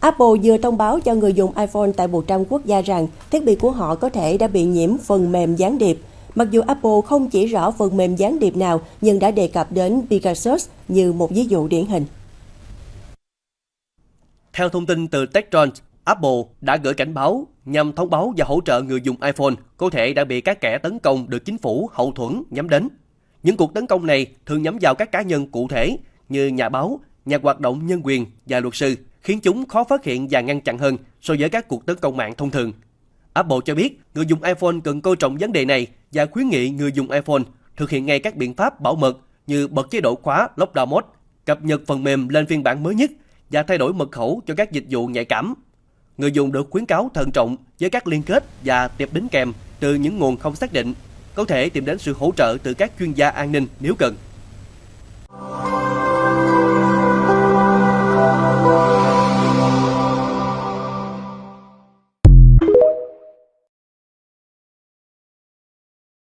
Apple vừa thông báo cho người dùng iPhone tại 100 quốc gia rằng thiết bị của họ có thể đã bị nhiễm phần mềm gián điệp. Mặc dù Apple không chỉ rõ phần mềm gián điệp nào, nhưng đã đề cập đến Pegasus như một ví dụ điển hình. Theo thông tin từ TechCrunch, Apple đã gửi cảnh báo nhằm thông báo và hỗ trợ người dùng iPhone có thể đã bị các kẻ tấn công được chính phủ hậu thuẫn nhắm đến. Những cuộc tấn công này thường nhắm vào các cá nhân cụ thể như nhà báo, nhà hoạt động nhân quyền và luật sư, khiến chúng khó phát hiện và ngăn chặn hơn so với các cuộc tấn công mạng thông thường. Apple cho biết người dùng iPhone cần coi trọng vấn đề này và khuyến nghị người dùng iPhone thực hiện ngay các biện pháp bảo mật như bật chế độ khóa Lockdown Mode, cập nhật phần mềm lên phiên bản mới nhất và thay đổi mật khẩu cho các dịch vụ nhạy cảm. Người dùng được khuyến cáo thận trọng với các liên kết và tiệp đính kèm từ những nguồn không xác định, có thể tìm đến sự hỗ trợ từ các chuyên gia an ninh nếu cần.